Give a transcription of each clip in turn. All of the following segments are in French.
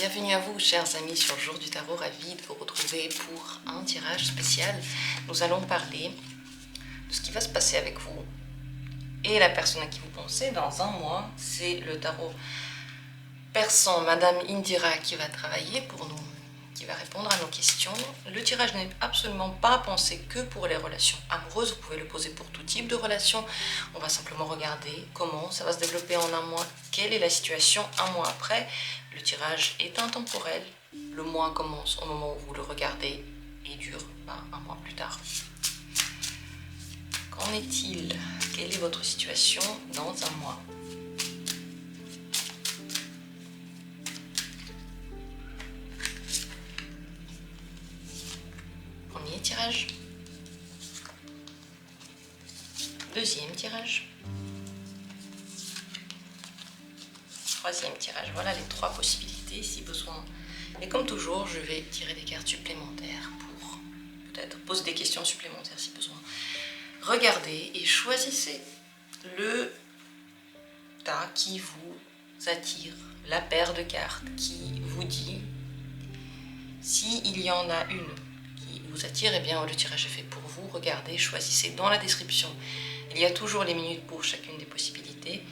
Bienvenue à vous, chers amis, sur Jour du Tarot, ravi de vous retrouver pour un tirage spécial. Nous allons parler de ce qui va se passer avec vous et la personne à qui vous pensez dans un mois. C'est le tarot persan Madame Indira qui va travailler pour nous, qui va répondre à nos questions. Le tirage n'est absolument pas pensé que pour les relations amoureuses, vous pouvez le poser pour tout type de relations. On va simplement regarder comment ça va se développer en un mois, quelle est la situation un mois après. Le tirage est intemporel, le mois commence au moment où vous le regardez et dure un mois plus tard. Qu'en est-il? Quelle est votre situation dans un mois? Premier tirage. Deuxième tirage. Troisième tirage. Voilà les trois possibilités si besoin. Et comme toujours, je vais tirer des cartes supplémentaires pour peut-être poser des questions supplémentaires si besoin. Regardez et choisissez le tas qui vous attire, la paire de cartes qui vous dit s'il y en a une qui vous attire, eh bien le tirage est fait pour vous. Regardez, choisissez dans la description. Il y a toujours les minutes pour chacune des possibilités.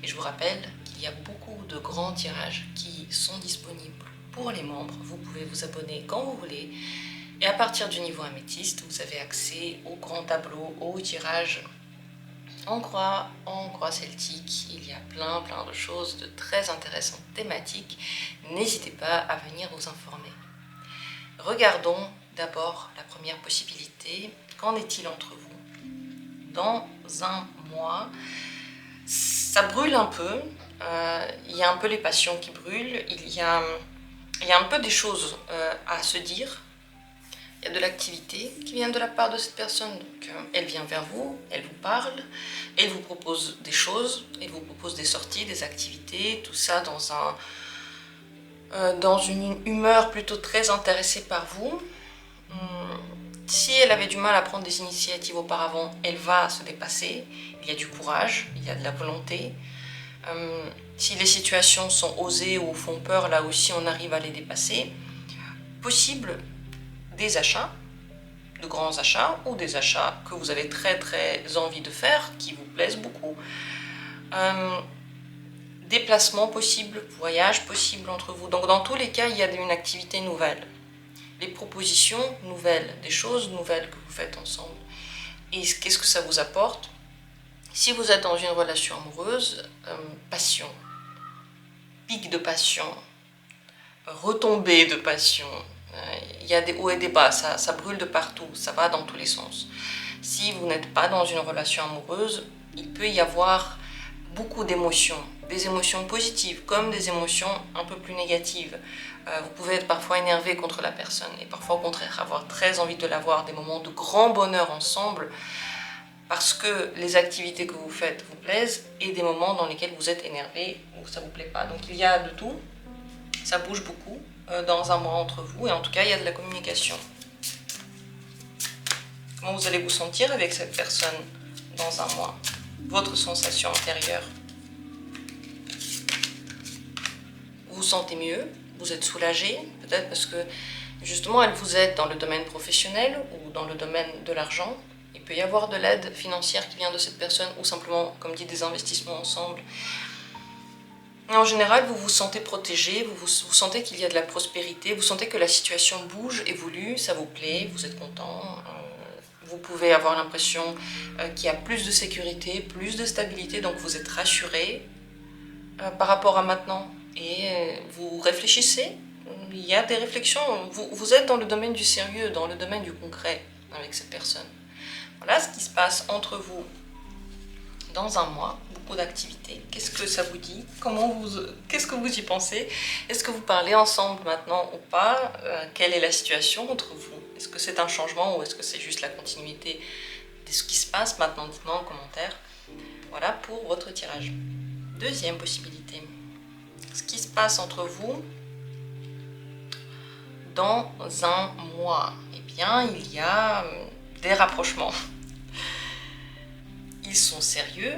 Et je vous rappelle qu'il y a beaucoup de grands tirages qui sont disponibles pour les membres. Vous pouvez vous abonner quand vous voulez. Et à partir du niveau améthyste, vous avez accès au grand tableau, au tirage en croix celtique. Il y a plein de choses de très intéressantes thématiques. N'hésitez pas à venir vous informer. Regardons d'abord la première possibilité. Qu'en est-il entre vous? Dans un mois, ça brûle un peu. Il y a un peu les passions qui brûlent. Il y a un peu des choses à se dire. Il y a de l'activité qui vient de la part de cette personne. Donc, elle vient vers vous, elle vous parle, elle vous propose des choses, elle vous propose des sorties, des activités, tout ça dans une humeur plutôt très intéressée par vous. Si elle avait du mal à prendre des initiatives auparavant, elle va se dépasser. Il y a du courage, il y a de la volonté. Si les situations sont osées ou font peur, là aussi on arrive à les dépasser. Possible des achats, de grands achats, ou des achats que vous avez très envie de faire, qui vous plaisent beaucoup. Déplacements possibles, voyages possibles entre vous. Donc dans tous les cas, il y a une activité nouvelle. Des propositions nouvelles, des choses nouvelles que vous faites ensemble. Et qu'est-ce que ça vous apporte? Si vous êtes dans une relation amoureuse, passion, pic de passion, retombée de passion, il y a des hauts et des bas, ça brûle de partout, ça va dans tous les sens. Si vous n'êtes pas dans une relation amoureuse, il peut y avoir beaucoup d'émotions, des émotions positives comme des émotions un peu plus négatives. Vous pouvez être parfois énervé contre la personne et parfois au contraire avoir très envie de l'avoir, des moments de grand bonheur ensemble parce que les activités que vous faites vous plaisent et des moments dans lesquels vous êtes énervé ou ça ne vous plaît pas. Donc il y a de tout, ça bouge beaucoup dans un mois entre vous et en tout cas il y a de la communication. Comment vous allez vous sentir avec cette personne dans un mois? Votre sensation intérieure. Vous vous sentez mieux? Vous êtes soulagé? Peut-être parce que justement elle vous aide dans le domaine professionnel ou dans le domaine de l'argent. Il peut y avoir de l'aide financière qui vient de cette personne ou simplement, comme dit, des investissements ensemble. En général, vous vous sentez protégé, vous sentez qu'il y a de la prospérité, vous sentez que la situation bouge, évolue, ça vous plaît, vous êtes content. Vous pouvez avoir l'impression qu'il y a plus de sécurité, plus de stabilité, donc vous êtes rassuré par rapport à maintenant. Et vous réfléchissez, il y a des réflexions, vous êtes dans le domaine du sérieux, dans le domaine du concret avec cette personne. Voilà ce qui se passe entre vous dans un mois, beaucoup d'activités. Qu'est-ce que ça vous dit? Qu'est-ce que vous y pensez? Est-ce que vous parlez ensemble maintenant ou pas? Quelle est la situation entre vous? Est-ce que c'est un changement ou est-ce que c'est juste la continuité de ce qui se passe maintenant? Dites-moi en commentaire. Voilà pour votre tirage. Deuxième possibilité. Ce qui se passe entre vous dans un mois. Eh bien, il y a des rapprochements. Ils sont sérieux,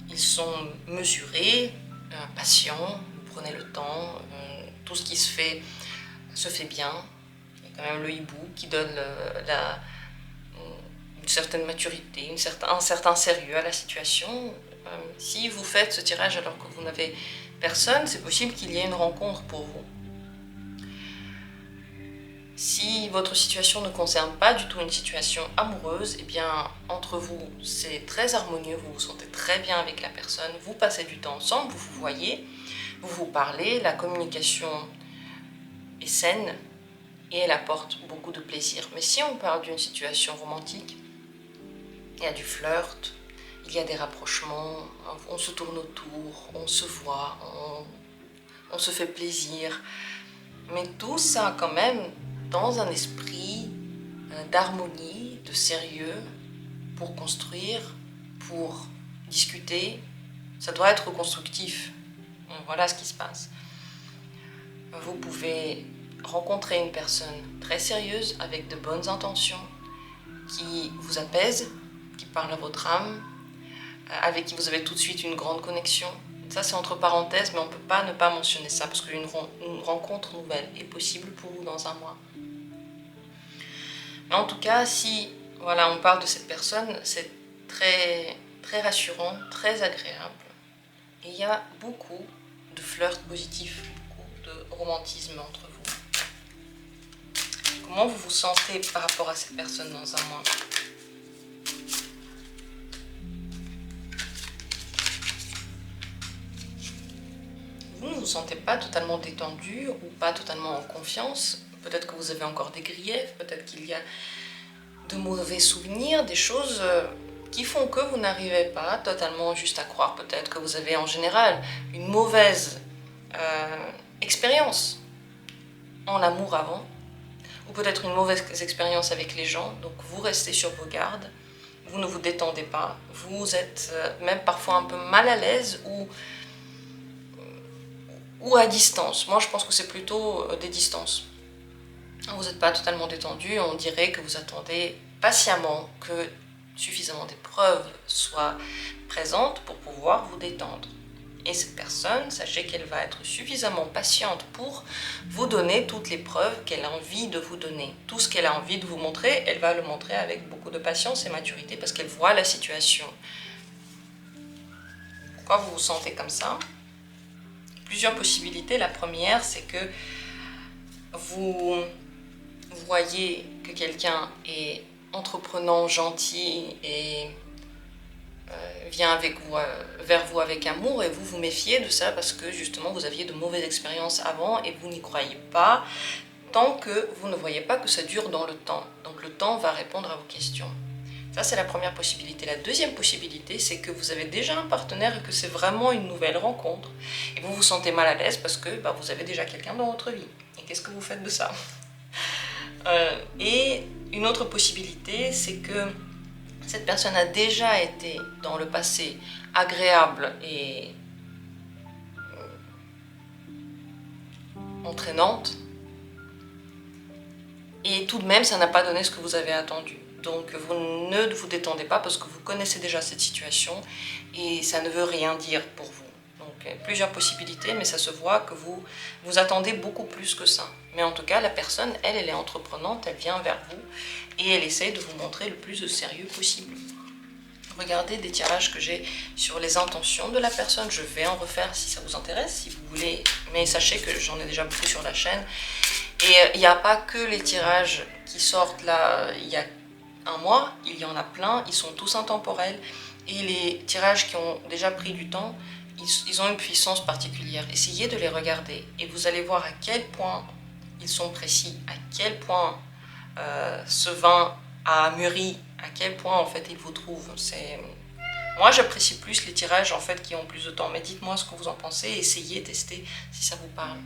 ils sont mesurés, patients, prenez le temps, tout ce qui se fait bien. Il y a quand même le hibou qui donne une certaine maturité, un certain sérieux à la situation. Si vous faites ce tirage alors que vous n'avez personne, c'est possible qu'il y ait une rencontre pour vous. Si votre situation ne concerne pas du tout une situation amoureuse, eh bien, entre vous, c'est très harmonieux, vous vous sentez très bien avec la personne, vous passez du temps ensemble, vous vous voyez, vous vous parlez, la communication est saine et elle apporte beaucoup de plaisir. Mais si on parle d'une situation romantique, il y a du flirt, il y a des rapprochements, on se tourne autour, on se voit, on se fait plaisir, mais tout ça quand même dans un esprit d'harmonie, de sérieux, pour construire, pour discuter. Ça doit être constructif. Voilà ce qui se passe. Vous pouvez rencontrer une personne très sérieuse, avec de bonnes intentions, qui vous apaise, qui parle à votre âme, avec qui vous avez tout de suite une grande connexion. Ça, c'est entre parenthèses, mais on ne peut pas ne pas mentionner ça, parce qu'une rencontre nouvelle est possible pour vous dans un mois. Mais en tout cas, si voilà, on parle de cette personne, c'est très, très rassurant, très agréable. Et il y a beaucoup de flirt positif, beaucoup de romantisme entre vous. Comment vous vous sentez par rapport à cette personne dans un mois ? Vous ne vous sentez pas totalement détendu ou pas totalement en confiance. Peut-être que vous avez encore des griefs, peut-être qu'il y a de mauvais souvenirs, des choses qui font que vous n'arrivez pas totalement juste à croire. Peut-être que vous avez en général une mauvaise expérience en amour avant, ou peut-être une mauvaise expérience avec les gens, donc vous restez sur vos gardes, vous ne vous détendez pas, vous êtes même parfois un peu mal à l'aise ou à distance. Moi je pense que c'est plutôt des distances. Vous n'êtes pas totalement détendu, on dirait que vous attendez patiemment que suffisamment des preuves soient présentes pour pouvoir vous détendre. Et cette personne, sachez qu'elle va être suffisamment patiente pour vous donner toutes les preuves qu'elle a envie de vous donner. Tout ce qu'elle a envie de vous montrer, elle va le montrer avec beaucoup de patience et maturité parce qu'elle voit la situation. Pourquoi vous vous sentez comme ça ? Plusieurs possibilités. La première, c'est que vous voyez que quelqu'un est entreprenant, gentil et vient vers vous avec amour et vous vous méfiez de ça parce que justement vous aviez de mauvaises expériences avant et vous n'y croyez pas tant que vous ne voyez pas que ça dure dans le temps. Donc le temps va répondre à vos questions. Ça, c'est la première possibilité. La deuxième possibilité, c'est que vous avez déjà un partenaire et que c'est vraiment une nouvelle rencontre. Et vous vous sentez mal à l'aise parce que vous avez déjà quelqu'un dans votre vie. Et qu'est-ce que vous faites de ça ? Et une autre possibilité, c'est que cette personne a déjà été dans le passé agréable et entraînante. Et tout de même, ça n'a pas donné ce que vous avez attendu. Donc vous ne vous détendez pas parce que vous connaissez déjà cette situation et ça ne veut rien dire pour vous. Donc plusieurs possibilités, mais ça se voit que vous attendez beaucoup plus que ça. Mais en tout cas, la personne, elle est entreprenante, elle vient vers vous et elle essaye de vous montrer le plus de sérieux possible. Regardez des tirages que j'ai sur les intentions de la personne. Je vais en refaire si ça vous intéresse, si vous voulez. Mais sachez que j'en ai déjà beaucoup sur la chaîne. Et il n'y a pas que les tirages qui sortent là il y a un mois, il y en a plein, ils sont tous intemporels. Et les tirages qui ont déjà pris du temps, ils ont une puissance particulière. Essayez de les regarder et vous allez voir à quel point ils sont précis, à quel point ce vin a mûri, à quel point en fait il vous trouve. Moi j'apprécie plus les tirages en fait qui ont plus de temps, mais dites-moi ce que vous en pensez, essayez, testez si ça vous parle.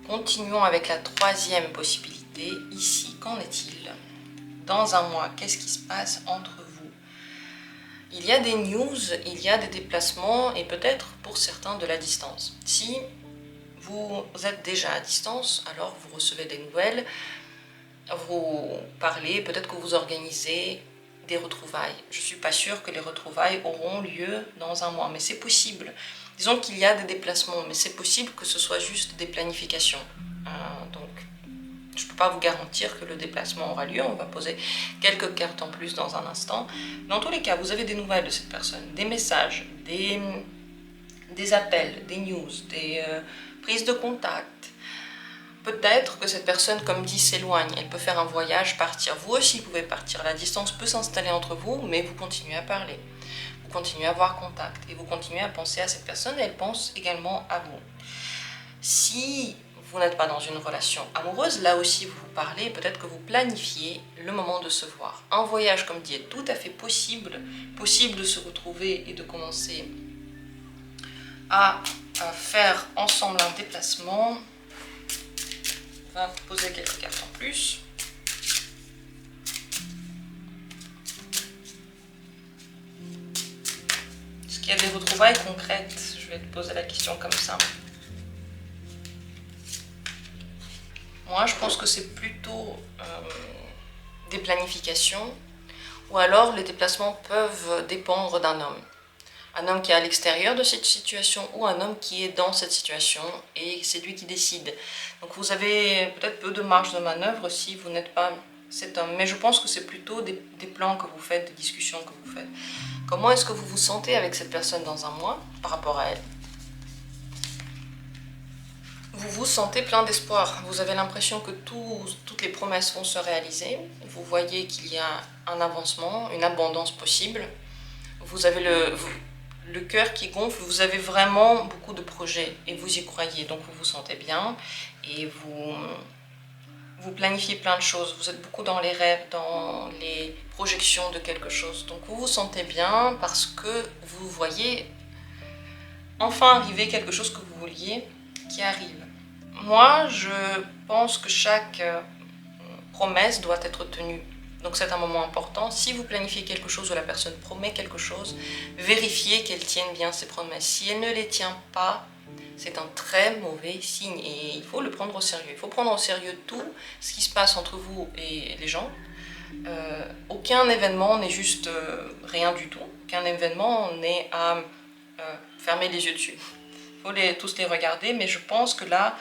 Continuons avec la troisième possibilité. Ici, qu'en est-il ? Dans un mois, qu'est-ce qui se passe entre vous ? Il y a des news, il y a des déplacements et peut-être pour certains de la distance. Si vous êtes déjà à distance, alors vous recevez des nouvelles, vous parlez, peut-être que vous organisez des retrouvailles. Je ne suis pas sûre que les retrouvailles auront lieu dans un mois, mais c'est possible. Disons qu'il y a des déplacements, mais c'est possible que ce soit juste des planifications. Donc, je ne peux pas vous garantir que le déplacement aura lieu. On va poser quelques cartes en plus dans un instant. Dans tous les cas, vous avez des nouvelles de cette personne, des messages, des appels, des news, des prises de contact. Peut-être que cette personne, comme dit, s'éloigne. Elle peut faire un voyage, partir. Vous aussi, vous pouvez partir. La distance peut s'installer entre vous, mais vous continuez à parler. Vous continuez à avoir contact et vous continuez à penser à cette personne et elle pense également à vous. Si vous n'êtes pas dans une relation amoureuse, là aussi vous vous parlez, peut-être que vous planifiez le moment de se voir. Un voyage, comme dit, est tout à fait possible de se retrouver et de commencer à faire ensemble un déplacement. On va poser quelques cartes en plus. Est-ce qu'il y a des retrouvailles concrètes? Je vais te poser la question comme ça. Moi, je pense que c'est plutôt des planifications, ou alors les déplacements peuvent dépendre d'un homme. Un homme qui est à l'extérieur de cette situation ou un homme qui est dans cette situation et c'est lui qui décide. Donc vous avez peut-être peu de marge de manœuvre si vous n'êtes pas cet homme. Mais je pense que c'est plutôt des plans que vous faites, des discussions que vous faites. Comment est-ce que vous vous sentez avec cette personne dans un mois par rapport à elle? Vous vous sentez plein d'espoir. Vous avez l'impression que toutes les promesses vont se réaliser. Vous voyez qu'il y a un avancement, une abondance possible. Vous avez le cœur qui gonfle. Vous avez vraiment beaucoup de projets et vous y croyez. Donc vous vous sentez bien et vous planifiez plein de choses. Vous êtes beaucoup dans les rêves, dans les projections de quelque chose. Donc vous vous sentez bien parce que vous voyez enfin arriver quelque chose que vous vouliez qui arrive. Moi, je pense que chaque promesse doit être tenue. Donc c'est un moment important. Si vous planifiez quelque chose ou la personne promet quelque chose, vérifiez qu'elle tienne bien ses promesses. Si elle ne les tient pas, c'est un très mauvais signe et il faut le prendre au sérieux. Il faut prendre au sérieux tout ce qui se passe entre vous et les gens. Aucun événement n'est juste rien du tout. Aucun événement n'est à fermer les yeux dessus. Il faut tous les regarder, mais je pense que là,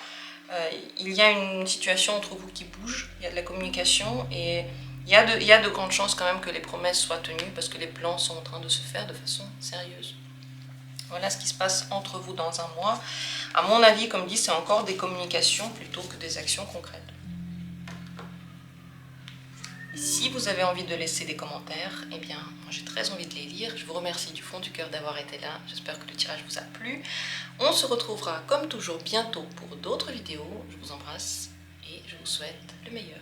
il y a une situation entre vous qui bouge, il y a de la communication et il y a de grandes chances quand même que les promesses soient tenues parce que les plans sont en train de se faire de façon sérieuse. Voilà ce qui se passe entre vous dans un mois. À mon avis, comme dit, c'est encore des communications plutôt que des actions concrètes. Si vous avez envie de laisser des commentaires, eh bien, moi j'ai très envie de les lire. Je vous remercie du fond du cœur d'avoir été là. J'espère que le tirage vous a plu. On se retrouvera comme toujours bientôt pour d'autres vidéos. Je vous embrasse et je vous souhaite le meilleur.